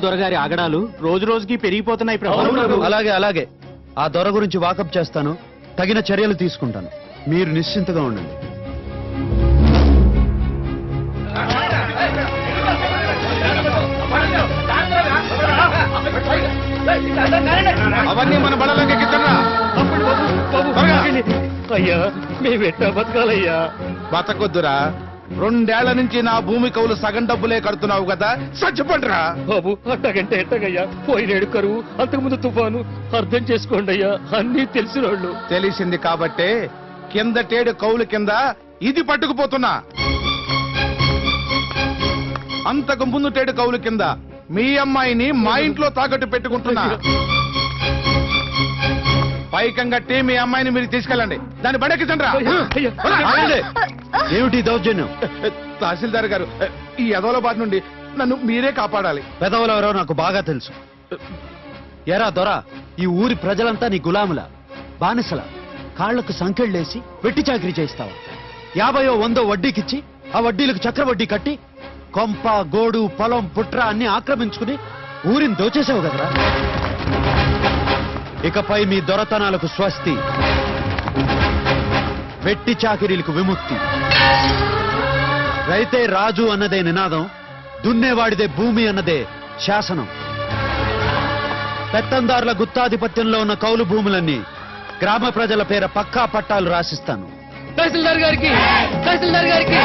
దొరగారి ఆగడాలు రోజు రోజుకి పెరిగిపోతున్నాయి ప్రభు. అలాగే అలాగే ఆ దొర గురించి వాకప్ చేస్తాను, తగిన చర్యలు తీసుకుంటాను. మీరు నిశ్చింతగా ఉండండి. అవన్నీ మన బలలోకి ఎక్కించరా. అయ్యా మేము ఎట్టా బతకాలయ్యా? బతకొద్దురా, 2 ఏళ్ల నుంచి నా భూమి కవులు సగం డబ్బులే కడుతున్నావు కదా, చచ్చిపోండిరా. బాబు అట్టగంటే ఎట్టగయ్యా? పోయినేడు కరువు, అంతకుముందు తుఫాను. అర్థం చేసుకోండి అయ్యా, అన్నీ తెలిసిన వాళ్ళు. తెలిసింది కాబట్టే కిందటేడు కవులు కింద ఇది పట్టుకుపోతున్నా. అంతకు ముందు టేడు కవులు కింద మీ అమ్మాయిని మా ఇంట్లో తాకట్టు పెట్టుకుంటున్నా. పైకం కట్టి మీ అమ్మాయిని మీరు తీసుకెళ్ళండి. దాన్ని బడెక్కించండిరా. ఆగండి. ఏమిటి దౌర్జన్యం? తహసీల్దార్ గారు, ఈ యదవల నుండి నన్ను మీరే కాపాడాలి. పెదవులెవరో నాకు బాగా తెలుసు. ఎరా దొర, ఈ ఊరి ప్రజలంతా నీ గులాముల, బానిసల, కాళ్లకు సంకెళ్ళేసి వెట్టి చాకరీ చేస్తావా? 50 100 వడ్డీకిచ్చి ఆ వడ్డీలకు చక్రవడ్డీ కట్టి కొంప గోడు పొలం పుట్ర అన్ని ఆక్రమించుకుని ఊరిని దోచేసావు కదరా. ఇకపై మీ దొరతనాలకు స్వస్తి, వెట్టి చాకిరీలకు విముక్తి. రైతే రాజు అన్నదే నినాదం, దున్నేవాడిదే భూమి అన్నదే శాసనం. పెత్తందారుల గుత్తాధిపత్యంలో ఉన్న కౌలు భూములన్నీ గ్రామ ప్రజల పేర పక్కా పట్టాలు రాసిస్తాను. తహసీల్దార్ గారికి, తహసీల్దార్ గారికి